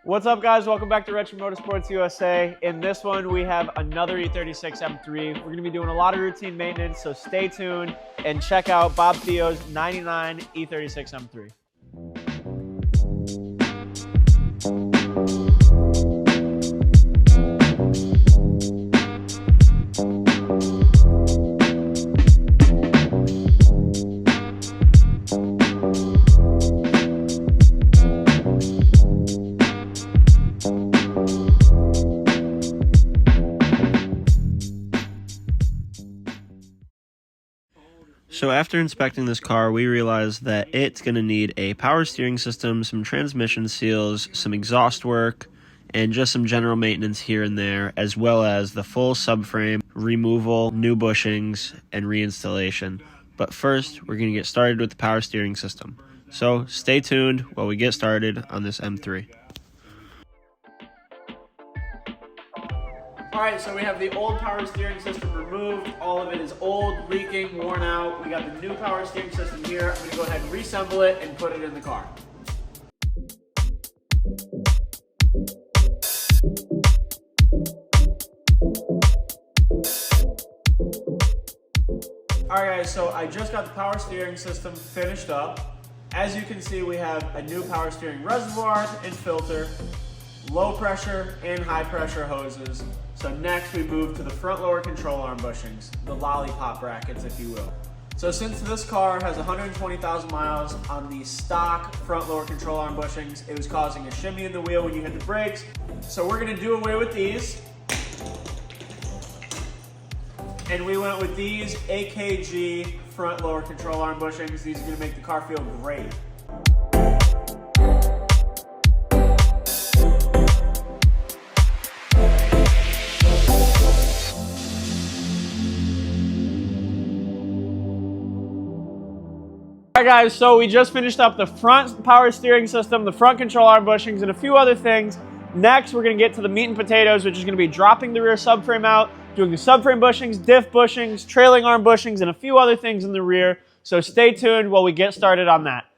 What's up, guys? Welcome back to Retro Motorsports USA. In this one, we have another E36 M3. We're going to be doing a lot of routine maintenance, so stay tuned and check out Bob Theo's 99 E36 M3. So after inspecting this car, we realized that it's going to need a power steering system, some transmission seals, some exhaust work, and just some general maintenance here and there, as well as the full subframe, removal, new bushings, and reinstallation. But first, we're going to get started with the power steering system. So stay tuned while we get started on this M3. Alright, so we have the old power steering system removed. All of it is old, leaking, worn out. We got the new power steering system here. I'm going to go ahead and reassemble it and put it in the car. Alright guys, so I just got the power steering system finished up. As you can see, we have a new power steering reservoir and filter, low pressure and high pressure hoses. So next we move to the front lower control arm bushings, the lollipop brackets if you will. So since this car has 120,000 miles on the stock front lower control arm bushings, it was causing a shimmy in the wheel when you hit the brakes. So we're gonna do away with these. And we went with these AKG front lower control arm bushings. These are gonna make the car feel great. Alright guys, so we just finished up the front power steering system, the front control arm bushings, and a few other things. Next, we're going to get to the meat and potatoes, which is going to be dropping the rear subframe out, doing the subframe bushings, diff bushings, trailing arm bushings, and a few other things in the rear. So stay tuned while we get started on that.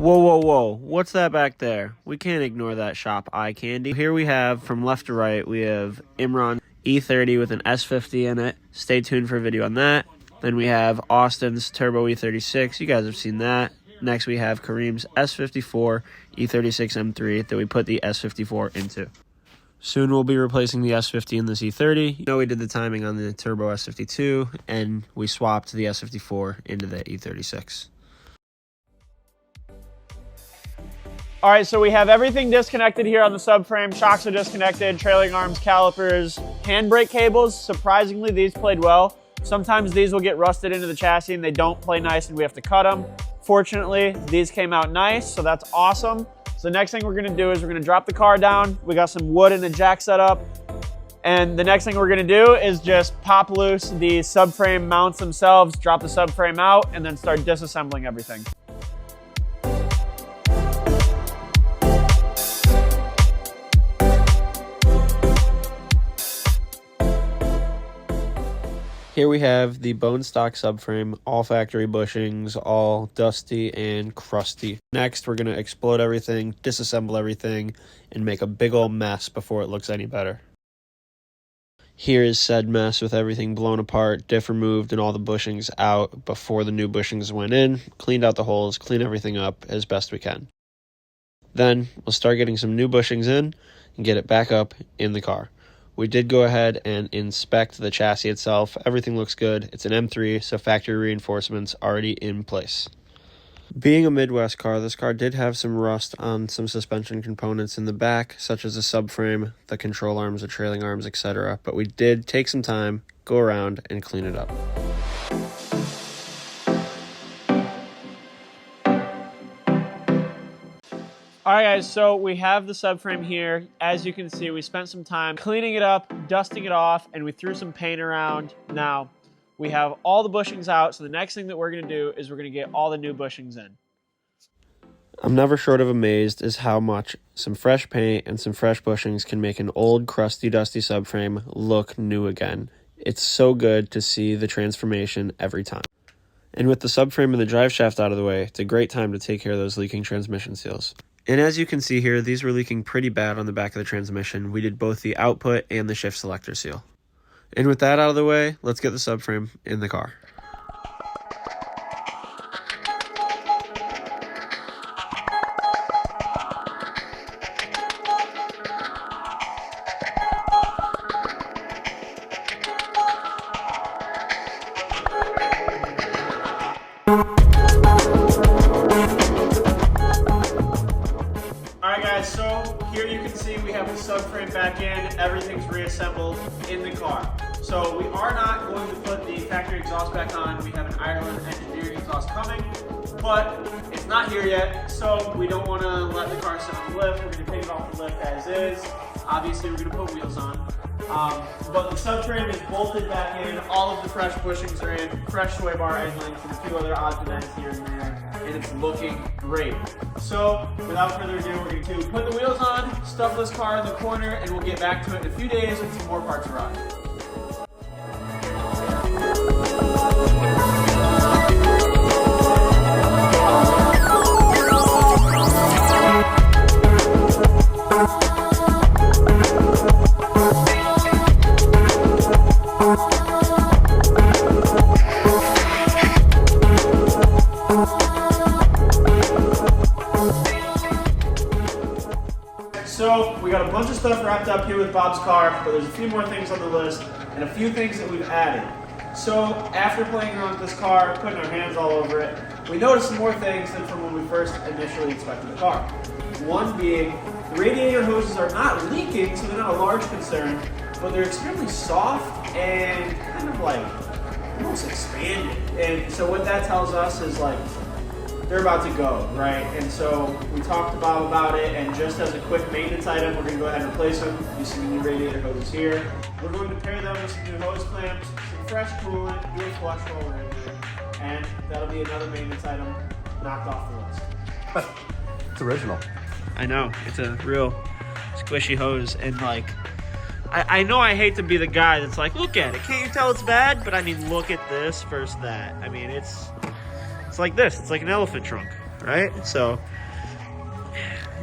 Whoa, whoa, whoa. What's that back there? We can't ignore that shop eye candy. Here we have, from left to right, we have Imran E30 with an S50 in it. Stay tuned for a video on that. Then we have Austin's Turbo E36. You guys have seen that. Next we have Kareem's S54 E36 M3 that we put the S54 into. Soon we'll be replacing the S50 in this E30. You know we did the timing on the Turbo S52, and we swapped the S54 into the E36. All right, so we have everything disconnected here on the subframe. Shocks are disconnected, trailing arms, calipers, handbrake cables. Surprisingly, these played well. Sometimes these will get rusted into the chassis and they don't play nice and we have to cut them. Fortunately, these came out nice, so that's awesome. So the next thing we're gonna do is we're gonna drop the car down. We got some wood in the jack set up. And the next thing we're gonna do is just pop loose the subframe mounts themselves, drop the subframe out, and then start disassembling everything. Here we have the bone stock subframe, all factory bushings, all dusty and crusty. Next, we're going to explode everything, disassemble everything, and make a big old mess before it looks any better. Here is said mess with everything blown apart, diff removed, and all the bushings out before the new bushings went in. Cleaned out the holes, clean everything up as best we can. Then, we'll start getting some new bushings in and get it back up in the car. We did go ahead and inspect the chassis itself. Everything looks good. It's an M3, so factory reinforcements already in place. Being a Midwest car, this car did have some rust on some suspension components in the back, such as the subframe, the control arms, the trailing arms, etc. But we did take some time, go around, and clean it up. All right, guys, so we have the subframe here. As you can see, we spent some time cleaning it up, dusting it off, and we threw some paint around. Now, we have all the bushings out, so the next thing that we're gonna do is we're gonna get all the new bushings in. I'm never short of amazed as how much some fresh paint and some fresh bushings can make an old, crusty, dusty subframe look new again. It's so good to see the transformation every time. And with the subframe and the drive shaft out of the way, it's a great time to take care of those leaking transmission seals. And as you can see here, these were leaking pretty bad on the back of the transmission. We did both the output and the shift selector seal. And with that out of the way, let's get the subframe in the car. All right, guys, so here you can see we have the subframe back in. Everything's reassembled in the car. So we are not going to put the factory exhaust back on. We have an Ireland engineering exhaust coming, but it's not here yet, so we don't want to let the car sit on the lift. We're going to take it off the lift as is. Obviously, we're going to put wheels on. But the subframe is bolted back in. All of the fresh bushings are in, fresh sway bar end links, and a few other odds and ends here and there, and it's looking great. So, without further ado, we're going to put the wheels on, stuff this car in the corner, and we'll get back to it in a few days with some more parts arrive. So we got a bunch of stuff wrapped up here with Bob's car, but there's a few more things on the list and a few things that we've added. So after playing around with this car, putting our hands all over it, we noticed some more things than from when we first initially inspected the car. One being, the radiator hoses are not leaking, so they're not a large concern, but they're extremely soft and kind of like almost expanded. And so what that tells us is like, they're about to go, right? And so we talked to Bob about it, and just as a quick maintenance item, we're going to go ahead and replace them. You see the new radiator hoses here. We're going to pair them with some new hose clamps, some fresh coolant, do a flush roll in there, and that'll be another maintenance item knocked off the list. It's original. I know, it's a real squishy hose, and like, I know I hate to be the guy that's like, look at it, can't you tell it's bad? But I mean, look at this versus that. I mean, it's like this. It's like an elephant trunk, right? So,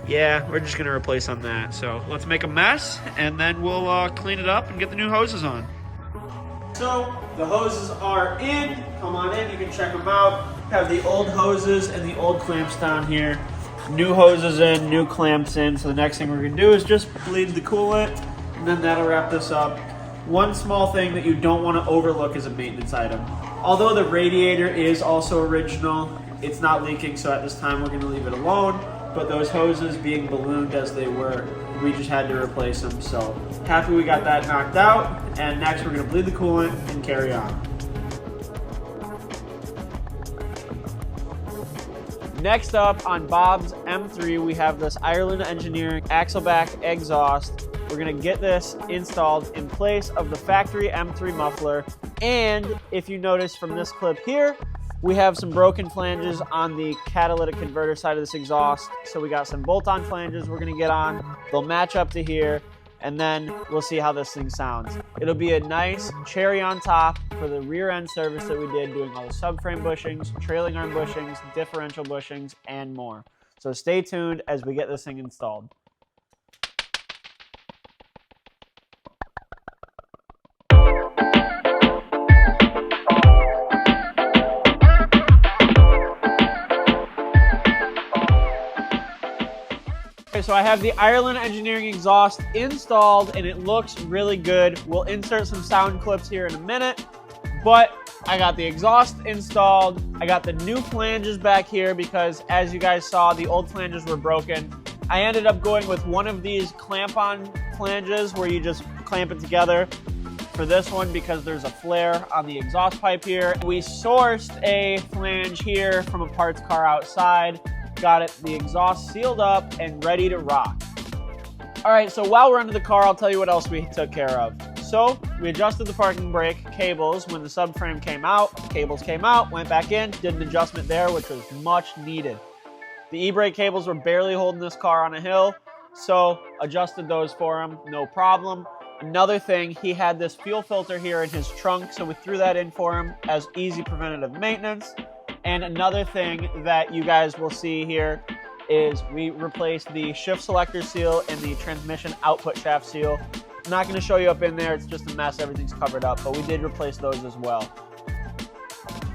yeah, we're just going to replace on that. So, let's make a mess, and then we'll clean it up and get the new hoses on. So, the hoses are in. Come on in. You can check them out. Have the old hoses and the old clamps down here. New hoses in, new clamps in. So, the next thing we're going to do is just bleed the coolant, and then that'll wrap this up. One small thing that you don't want to overlook as a maintenance item. Although the radiator is also original, it's not leaking, so at this time we're going to leave it alone. But those hoses being ballooned as they were, we just had to replace them. So happy we got that knocked out. And next we're going to bleed the coolant and carry on. Next up on Bob's M3, we have this Ireland Engineering Axleback exhaust. We're gonna get this installed in place of the factory M3 muffler. And if you notice from this clip here, we have some broken flanges on the catalytic converter side of this exhaust. So we got some bolt-on flanges we're gonna get on. They'll match up to here, and then we'll see how this thing sounds. It'll be a nice cherry on top for the rear end service that we did, doing all the subframe bushings, trailing arm bushings, differential bushings, and more. So stay tuned as we get this thing installed. Okay, so I have the Ireland Engineering exhaust installed and it looks really good. We'll insert some sound clips here in a minute, but I got the exhaust installed. I got the new flanges back here because, as you guys saw, the old flanges were broken. I ended up going with one of these clamp-on flanges where you just clamp it together for this one because there's a flare on the exhaust pipe here. We sourced a flange here from a parts car outside. Got it, the exhaust sealed up and ready to rock. All right, so while we're under the car, I'll tell you what else we took care of. So we adjusted the parking brake cables when the subframe came out. Cables came out, went back in, did an adjustment there, which was much needed. The e-brake cables were barely holding this car on a hill, so adjusted those for him, no problem. Another thing, he had this fuel filter here in his trunk, so we threw that in for him as easy preventative maintenance. And another thing that you guys will see here is we replaced the shift selector seal and the transmission output shaft seal. I'm not going to show you up in there, it's just a mess, everything's covered up, but we did replace those as well.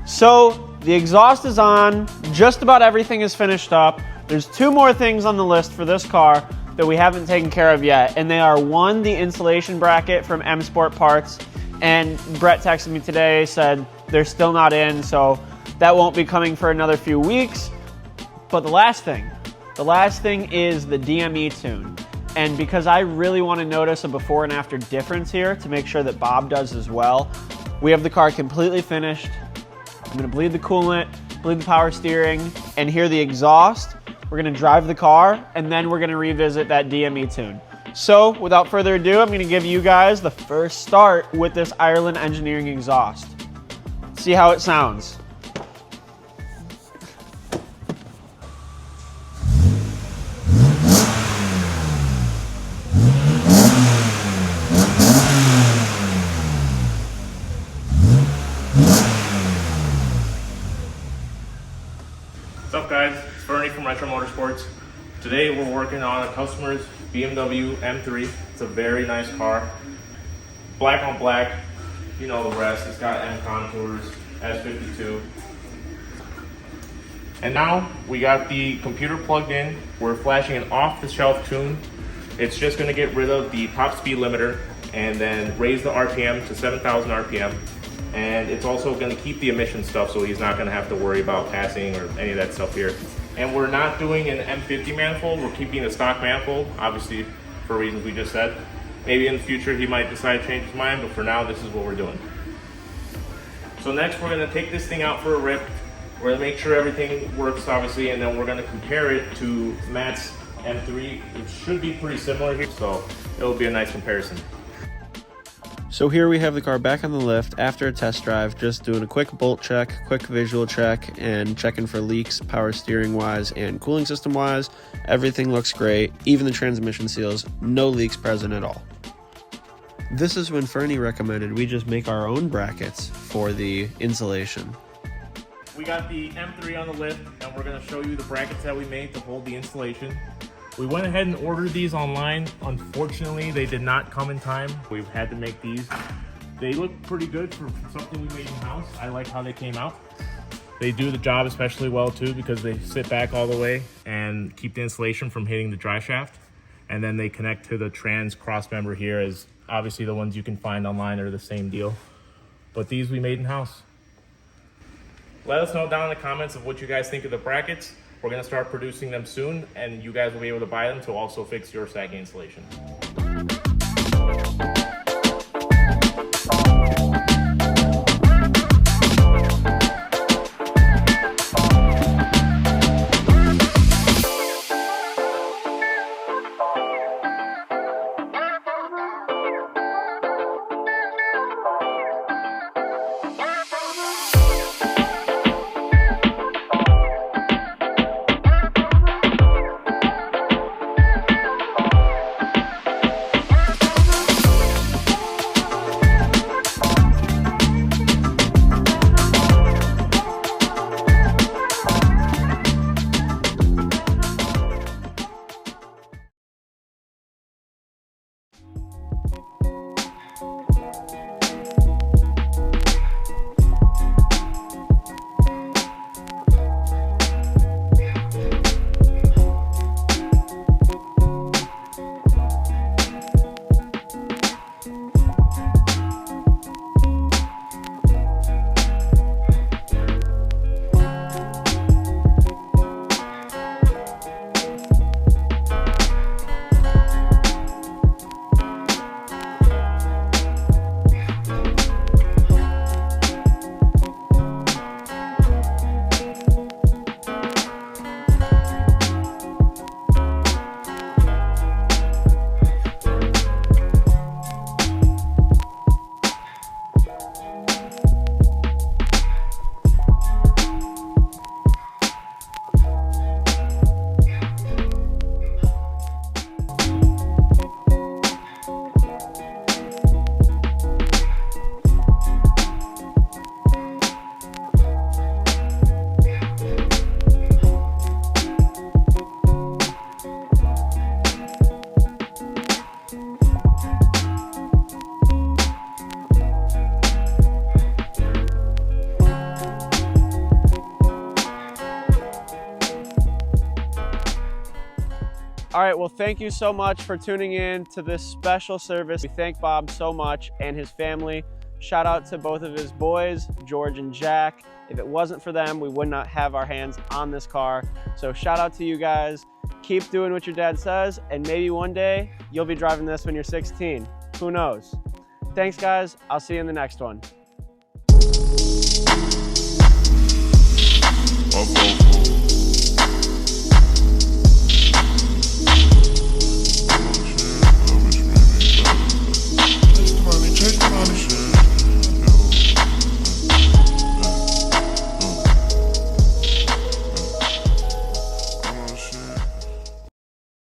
So the exhaust is on, just about everything is finished up. There's two more things on the list for this car that we haven't taken care of yet, and they are one, the insulation bracket from M Sport Parts, and Brett texted me today, said they're still not in, so that won't be coming for another few weeks. But the last thing is the DME tune. And because I really want to notice a before and after difference here to make sure that Bob does as well, we have the car completely finished. I'm going to bleed the coolant, bleed the power steering, and hear the exhaust. We're going to drive the car, and then we're going to revisit that DME tune. So without further ado, I'm going to give you guys the first start with this Ireland Engineering exhaust. See how it sounds. What's up, guys? It's Bernie from Retro Motorsports. Today we're working on a customer's BMW M3. It's a very nice car. Black on black, you know the rest. It's got M contours, S52. And now we got the computer plugged in. We're flashing an off-the-shelf tune. It's just going to get rid of the top speed limiter and then raise the RPM to 7,000 RPM. And it's also going to keep the emission stuff, so he's not going to have to worry about passing or any of that stuff here. And we're not doing an M50 manifold. We're keeping a stock manifold, obviously for reasons we just said. Maybe in the future he might decide to change his mind, but for now this is what we're doing. So next we're going to take this thing out for a rip. We're going to make sure everything works, obviously, and then we're going to compare it to Matt's M3. It should be pretty similar here, so it'll be a nice comparison. So here we have the car back on the lift after a test drive, just doing a quick bolt check, quick visual check, and checking for leaks power steering wise and cooling system wise. Everything looks great, even the transmission seals, no leaks present at all. This is when Fernie recommended we just make our own brackets for the insulation. We got the M3 on the lift, and we're going to show you the brackets that we made to hold the insulation. We went ahead and ordered these online. Unfortunately, they did not come in time. We've had to make these. They look pretty good for something we made in-house. I like how they came out. They do the job especially well too because they sit back all the way and keep the insulation from hitting the dry shaft. And then they connect to the trans cross member here, as obviously the ones you can find online are the same deal. But these we made in-house. Let us know down in the comments of what you guys think of the brackets. We're going to start producing them soon, and you guys will be able to buy them to also fix your sagging installation. All right, well, thank you so much for tuning in to this special service. We thank Bob so much and his family. Shout out to both of his boys, George and Jack. If it wasn't for them, we would not have our hands on this car. So shout out to you guys. Keep doing what your dad says, and maybe one day you'll be driving this when you're 16. Who knows? Thanks, guys. I'll see you in the next one.